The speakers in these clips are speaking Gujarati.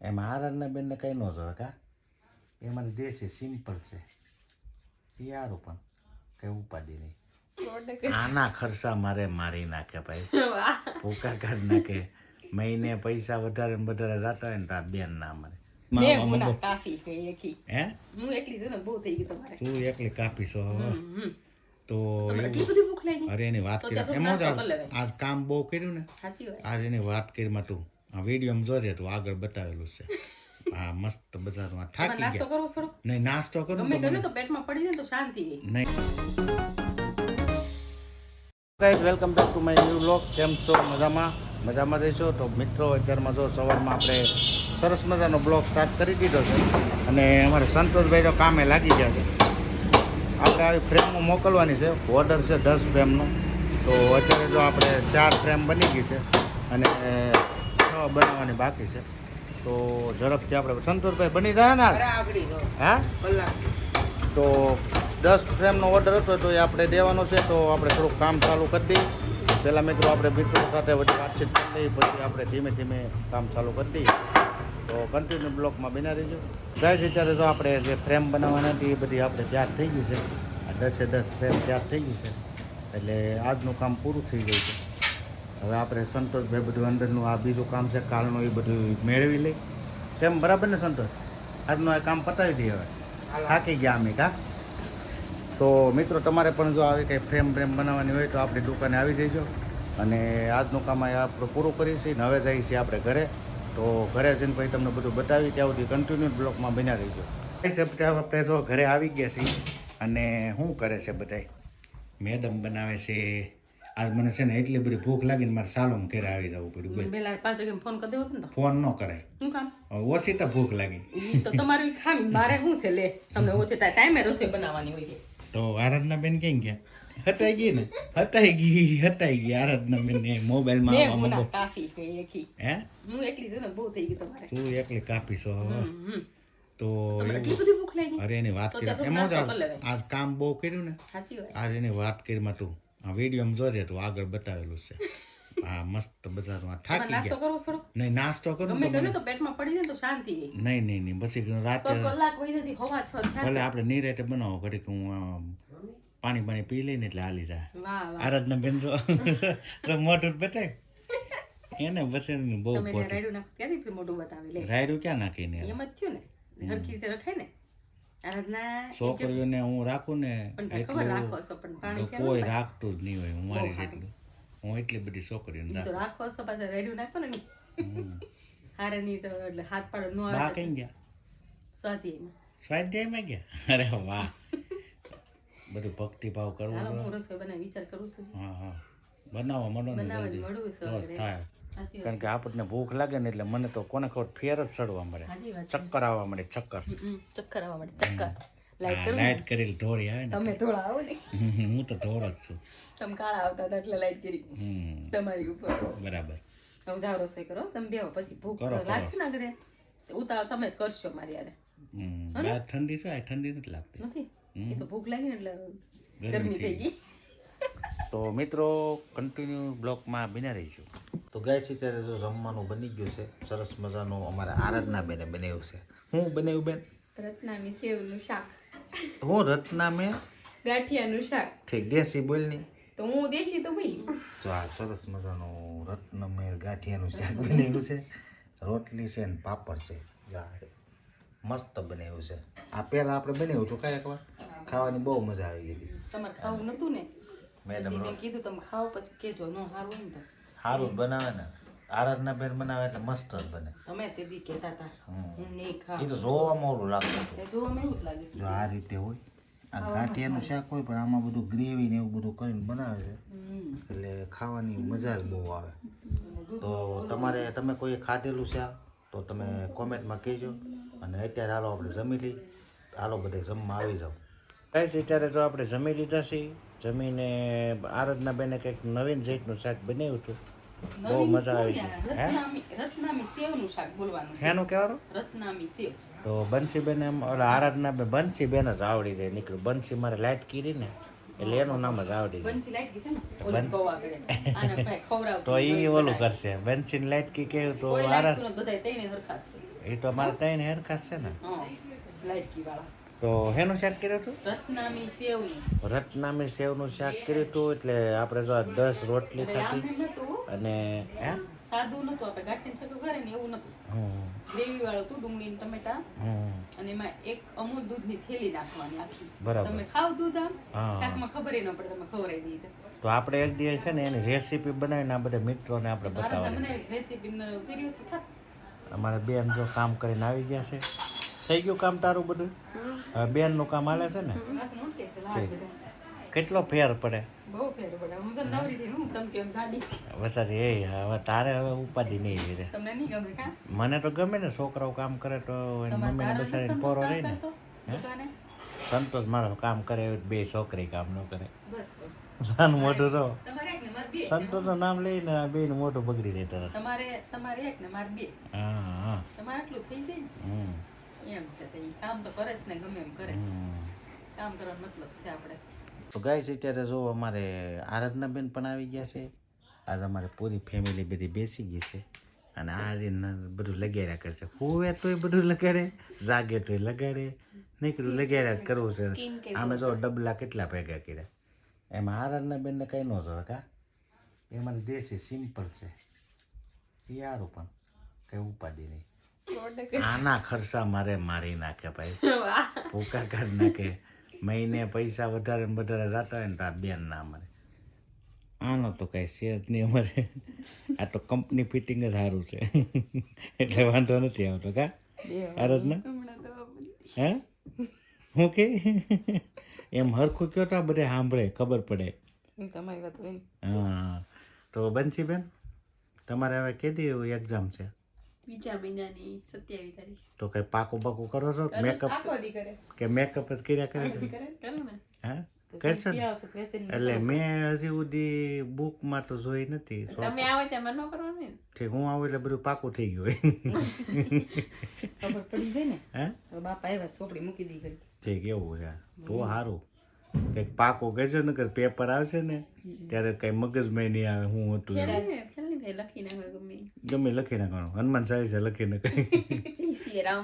એમાં આરાધના બેનને કંઈ ન જોવે કા એ મારી દેશી સિમ્પલ છે એ સારું પણ કંઈ ઉપાધિ નહીં આના ખર્ચા મારે મારી નાખે ભાઈ ભૂકા કાઢી નાખે મહિને પૈસા વધારે ને વધારે જતા હોય ને તો આ બેન ના મારે તું એકલી કાપી છો તો અરે એની વાત કરી એમ જ આજ કામ બહુ કર્યું ને આજ એની વાત કરીમાં તું આ વિડીયો જોજે તું આગળ બતાવેલું છે હા મસ્ત બજારમાં થાકી ગયા નહીં નાસ્તો કરું નહીં guys welcome back to my new vlog કેમ છો મજામાં રહીશો તો મિત્રો અત્યારમાં જો સવારમાં આપણે સરસ મજાનો બ્લોગ સ્ટાર્ટ કરી દીધો છે અને અમારે સંતોષભાઈ તો કામે લાગી ગયા છે આપણે આવી ફ્રેમો મોકલવાની છે ઓર્ડર છે 10 ફ્રેમનો તો અત્યારે જો આપણે 4 ફ્રેમ બની ગઈ છે અને 6 બનાવવાની બાકી છે તો ઝડપથી આપણે સંતોષભાઈ બની જાય ને હા તો 10 ફ્રેમનો ઓર્ડર હતો તો એ આપણે દેવાનો છે તો આપણે થોડુંક કામ ચાલુ કરી દઈએ પહેલાં મિત્રો આપણે મિત્રો સાથે બધી વાતચીત કરી લઈએ પછી આપણે ધીમે ધીમે કામ ચાલુ કરી દઈએ તો કન્ટિન્યુ બ્લોકમાં બના રહીજો ગાઈઝ અત્યારે જો આપણે જે ફ્રેમ બનાવવાના હતી એ બધી આપણે તૈયાર થઈ ગઈ છે આ 10 ફ્રેમ તૈયાર થઈ ગઈ છે એટલે આજનું કામ પૂરું થઈ ગયું છે હવે આપણે સંતોષભાઈ બધું અંદરનું આ બીજું કામ છે કાલનું એ બધું મેળવી લઈ કેમ બરાબર ને સંતોષ આજનું આ કામ પતાવી દઈએ હવે થાકી ગયા અમે કા તો મિત્રો તમારે પણ જો આવી કંઈ ફ્રેમ બનાવવાની હોય તો આપણી દુકાને આવી જઈજો અને આજનું કામ આપણે પૂરું કરીએ છીએ ને હવે જઈએ છીએ આપણે ઘરે તો ઘરે જઈને પછી તમને બધું બતાવી ત્યાં સુધી કન્ટિન્યુ બ્લોકમાં બન્યા રહીજો આપણે જો ઘરે આવી ગયા છીએ અને શું કરે છે બધાય મેડમ બનાવે છે આજ મને છે ને એટલી બધી ભૂખ લાગીને મારે સાલોમ ઘરે આવી જવું પડ્યું ફોન કરી દેવો ને ફોન ન કરાય શું કામ ઓછી તો ભૂખ લાગી તો તમારું ખામી મારે શું છે લે તમને ઓછી ટાઈમે રસોઈ બનાવવાની હોય તો આરાધના બેન કઈ ગયા હતાઈ ગઈ ને હતાઈ ગઈ આરાધના બેન મોબાઈલમાં કાફી હે હું એકલી છું ને બહુ થઈ ગઈ તમારે તું એકલી કાપી છો તો ભૂખ લાગી અરે એની વાત કરી એમ જ આજ કામ બહુ કર્યું ને આજ એની વાત કરીમાં તું આ વિડીયો જોજે તું આગળ બતાવેલું છે હા મસ્ત બજારમાં થાકી ગયા નહીં નાસ્તો કરું તો પેટમાં પડી જાય તો શાંતિ નહીં પછી રાતે કલાક વહી જશે હવા 6 ભલે આપણે નિરાતે બનાવો ઘડીક હું પાણી પી લઈને એટલે હાલી જાય આરાધના બેન તો મોઢું બતાય એને બસ બહુ મોઢું બતાવે રાયડું ક્યાં નાખીને એમ જ થયું ને હરખી રીતે રખાય ને આરાધના છોકરીઓને હું રાખું ને કોઈ રાખતું જ નહીં હોય હું મારી જેટલું હું એટલી બધી છોકરીઓ રાખો છો પાછા રેડિયો નાખો ને હારે ની તો એટલે હાથ પાડો નો આવે કઈ ગયા સ્વાધ્યાયમાં ગયા અરે વાહ બધું ભક્તિ ભાવ કરવો હું રસોઈ બનાવી વિચાર કરું છું હા બનાવો મળો ને થાય કારણ કે આપણને ભૂખ લાગે ને એટલે મને તો કોને ખબર ફેર જ ચડવા મળે ચક્કર આવવા મળે ચક્કર આવવા મળે ચક્કર લાઈટ કરી ઢોળી આવે ને તમે થોડા આવો ને હું તો ઢોળ જ છું તમે કાળા આવતા હતા એટલે લાઈટ કરી તમારી ઉપર બરાબર હવે જાવ રસોઈ કરો તમે બેહો પછી ભૂખ લાગશે ને આગળ ઉતાવળ તમે જ કરશો મારી યારે ઠંડી છે ઠંડી નથી લાગતી નથી એ તો ભૂખ લાગી ને એટલે ગરમી થઈ ગઈ તો મિત્રો કન્ટિન્યુ બ્લોકમાં બન્યા રહીશું તો ગાય છે ત્યારે જો જમવાનું બની ગયું છે સરસ મજાનું અમારા આરાધના બેને બનાવ્યું છે હું બનાવ્યું બેન રત્નામી સેવનું શાક હું રત્ના મેં ગાંઠિયાનું શાક ઠીક દેશી બોલ ની તો હું દેશી તો બોલી તો આ સરસ મજાનું રત્નમેર ગાંઠિયાનું શાક બનાવ્યું છે રોટલી છે ને પાપડ છે મસ્ત બનાવ્યું છે આ પહેલા આપણે બનાવ્યું હતું કાંઈ એકવાર ખાવાની બહુ મજા આવી ગઈ તમારે ખાવું નતું ને મેડમ મેં કીધું તમે ખાઓ પછી કેજો ન સારું હોય ને તો સારું બનાવે ને આરાધના બેન બનાવે એટલે મસ્ત જ બને તમે તે દી કહેતા હતા હું નહીં ખાવ એ તો જોવામાં ઓલું લાગતું હતું એ જોવામાં એવું જ લાગે છે જો આ રીતે હોય આ ગાંઠિયાનું શાક હોય પણ આમાં બધું ગ્રેવી ને એવું બધું કરીને બનાવે છે એટલે ખાવાની મજા જ બહુ આવે તો તમે કોઈ ખાધેલું છે તો તમે કોમેન્ટમાં કહેજો અને અત્યારે હાલો આપણે જમી લઈ હાલો બધે જમવા આવી જાઓ કાંઈ છે અત્યારે જો આપણે જમી લીધા છીએ જમીને આરાધના બેને કંઈક નવીન જાતનું શાક બનાવ્યું હતું બહુ મજા આવી ગઈ રત્નામી સેવનું શાક બોલવાનું છે એનું કહેવાનું રત્નામી સેવ તો બંસીબેન એમ ઓલા આરાધના બેન બંસીબેન જ આવડી જાય નીકળ્યું બંસી મારે લાઈટ કીધી ને એટલે એનું નામ જ આવડી જાય. બંસી લાઈટ ગઈ છે ને ઓલી પૌવા કરે આને ભાઈ ખવડાવતી તો ઈ ઓલું કરશે બંચીન લાઈટ કી કેવું તો કોઈ આરા લાઈટ બધા તઈને હરખાસ છે એ તો મારે ત્રણ હેરખાસ છે ને. હા લાઈટ કી વાળા તો હેનું શાક કર્યું હતું? રત્નામી સેવની રત્નામી સેવનું શાક કર્યું હતું. એટલે આપણે જો આ 10 રોટલી એટલે આમ ખાધી નતું અને હે સાદું નતું આપણે ગાંઠીને છકું કરે ને એવું નતું હમ ગ્રેવી વાળું હતું ડુંગળી ને ટમેટા હમ અને એમાં એક અમૂલ દૂધની થેલી નાખવાની આખી બરાબર. તમે ખાવ દૂધ આમ હા. શાકમાં ખબર ન પડે તમે ખવડાવી દીધા તો આપણે એક દિવસ છે ને એની રેસીપી બનાવીને આ બધા મિત્રોને આપણે ભારતના બતાવવાની. બનાવી રેસીપી કર્યું હતું થાત અમારે બેન જો કામ કરીને આવી ગયા છે. થઈ ગયું કામ તારું બધું? હવે બેનનું કામ હાલે છે ને? વાસણ ઉઠકે છે લાડ બધા કેટલો ફેર પડે બહુ ફેર પડે હું તો નવરી થઈ હું તમે કેમ જાડી વસારી એ હવે તારે હવે ઉપાધિ નહીં રહે. તમને નહીં ગમે કા મને તો ગમે ને છોકરાઓ કામ કરે તો એની મમ્મીને બસારીને પોરો રહી ને. દુકાને સંતોષ મારો કામ કરે એવી બે છોકરી કામ ન કરે. બસ તો સાનું મોઢું રહો તમારે એક ને મારે બે સંતોષનું નામ લઈને આ બેનું મોઢું બગડી રહે તરત. તમારે એક ને મારે બે હા હા તમારે આટલું જ થઈ જાય હમ ને એમ છે તો ઈ કામ તો કરે જ ને ગમે એમ કરે હમ. કામ કરવાનો મતલબ છે આપણે તો ગાઈસ અત્યારે જો અમારે આરાધનાબેન પણ આવી ગયા છે. આજે અમારે પૂરી ફેમિલી બધી બેસી ગઈ છે અને આજે બધું લગાડ્યા કરે છે. હુવે તોય બધું લગાડે, જાગે તોય લગાડે, નીકળ્યું લગાડ્યા જ કરવું છે. આમે જો ડબલા કેટલા ભેગા કર્યા. એમાં આરાધનાબેનને કંઈ ન જોવે કા એ મારી દેશી સિમ્પલ છે એ સારું પણ કંઈ ઉપાધિ નહીં. આના ખર્ચા મારે મારી નાખે ભાઈ, ભૂકા કાઢી નાખે. મહિને પૈસા વધારે ને વધારે જતા હોય ને તો આ બેન ના અમારે આનો તો કઈ છે જ નહીં અમારે. આ તો કંપની ફિટિંગ જ સારું છે એટલે વાંધો નથી આવતો કા આરાધના? હે હું કે એમ હરખું કયો તો બધે સાંભળે ખબર પડે. તમારી વાત હોય હા તો બંસીબેન તમારે હવે કેદી એક્ઝામ છે? બીજા મહિનાની 27 તારીખ તો કઈ પાકું પાકું કરો છો મેકઅપ આખો દી કરે કે મેકઅપ જ કર્યા કરે છે? કરે ને હા કરશો ને? આવશે ફેશન એટલે મેં હજી સુધી બુકમાં તો જોઈ નથી. તમે આવો ત્યાં ન કરવાનું ને ઠીક હું આવું એટલે બધું પાકું થઈ ગયું હોય. ખબર પડી જાય ને હે તો બાપા આવ્યા ચોપડી મૂકી દી ગઈ ઠીક એવું છે તો સારું. કંઈક પાકું કરજો ને પેપર આવશે ને ત્યારે કઈ મગજમાં નહીં આવે હું હતું એવું. ચાલની ભાઈ લખી નાખો ગમે ગમે લખી નાખવાનું હનુમાન ચાલીસા લખીને કઈ જય શ્રી રામ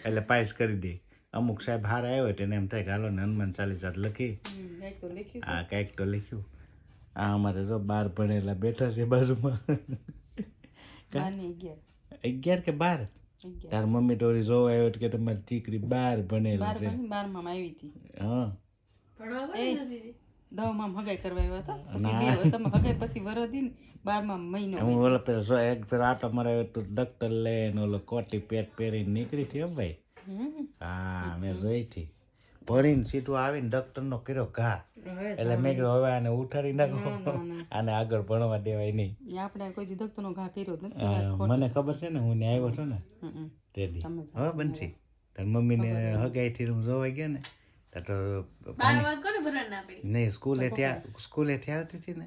એટલે પાસ કરી દે. અમુક સાહેબ હારા આવ્યો તેને એમ થાય કે હાલો ને હનુમાન ચાલીસા જ લખી. કંઈક તો લખ્યું હા કંઈક તો લખ્યું. આ અમારે જો 12 ભણેલા બેઠા છે બાજુમાં. 11 કે 12? તાર મમ્મી તો જોવા આવ્યો કે તમારી દીકરી 12 ભણેલી છે. 12માં આવી હતી હા ભણવા ગઈ નથી 10માં હગાઈ કરવા આવ્યા હતા પછી તમે હગાઈ પછી વરદી ને 12માં મહિનો હું ઓલો પેલો જો એક ફેર આટો મારે તો ડક્ટર લઈને ઓલો કોટી પેટ પહેરીને નીકળી હતી હો ભાઈ. હા મેં જોઈ હતી. ભણીને સીધું આવીને ડૉક્ટરનો કર્યો ઘા. એટલે મેં કીધું હવે આને ઉઠાડી નાખો, આને આગળ ભણવા દેવાય નહીં. આપણે કોઈ દી દક્તરનો ઘા કર્યો જ મને ખબર છે ને હું આવ્યો હતો ને નથી. તેથી હવે બનશી તાર મમ્મીને હગાઈથી હું જોવા ગયા ને તો 12 વાત કોને ભરવા ના પડી નહીં સ્કૂલેથી આવતી હતી ને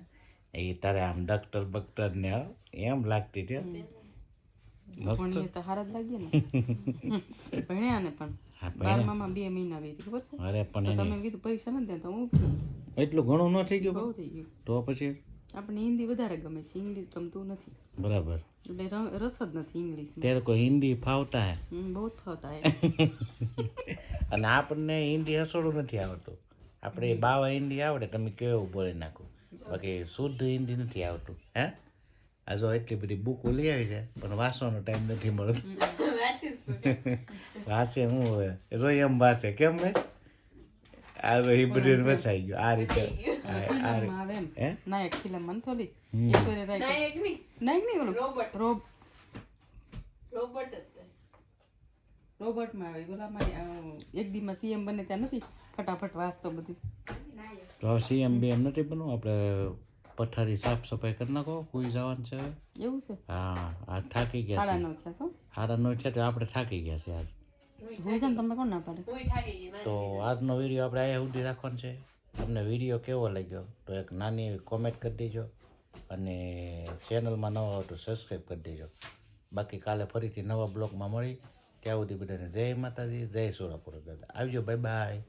એ તારે આમ ડૉક્ટર બક્ટર ને એમ લાગતી હતી. ભણીએ તો હારા જ લાગીએ ને. ભણ્યા ને પણ 12માં 2 મહિના આવી હતી ખબર છે. અરે પણ તો તમે કીધું પરીક્ષા નથી દેતા હું એટલું ઘણું ન થઈ ગયું બહુ થઈ ગયું. તો પછી આપણે હિન્દી વધારે ગમે છે, ઇંગ્લિશ ગમતું નથી. બરાબર. એટલે રસ જ નથી ઇંગ્લિશમાં. તેરે કો હિન્દી ફાવતા હે? બહુ જ ફાવતા હે. અને આપણને હિન્દી હસોડું નથી આવડતું. આપણે બાવા હિન્દી આવડે તમે કેવું બોલી નાખો, બાકી શુદ્ધ હિન્દી નથી આવતું. હે આ જો એટલી બધી બુકો લઈ આવી છે પણ વાંચવાનો ટાઈમ નથી મળતો. વાંચે હું હવે રોઈ એમ વાંચે કેમ ભાઈ આ તો એ બધું વસાઈ ગયું આ રીતે. આવે એમ હે નાયક ફિલ્મ મંથોલી ઈશ્વરે રાય નાયક ની નાયક નહીં ઓલો રોબોટ રોબોટ રોબોટમાં આવે ઓલામાં એક દીમાં સીએમ બને ત્યાં નથી ફટાફટ વાંચતો બધું. તો સીએમ બીએમ નથી બનવું આપણે પથારી સાફ સફાઈ કરી નાખો કોઈ જવાનું છે. એવું છે. હા આ થાકી ગયા છે. 9:30 છે શું? 9:30 છે તો આપણે થાકી ગયા છે આજ. હોય છે ને તમે કોણ ના પાડે. કોઈ ઠાકી ગઈ તો આજનો વિડીયો આપણે અહીંયા સુધી રાખવાનો છે. તમને વિડીયો કેવો લાગ્યો તો એક નાની એવી કોમેન્ટ કરી દેજો અને ચેનલમાં નવા હો તો સબસ્ક્રાઈબ કરી દેજો. બાકી કાલે ફરીથી નવા બ્લોગમાં મળી ત્યાં સુધી બધાને જય માતાજી, જય સોરાપુરા દાદા. આવજો, બાય બાય.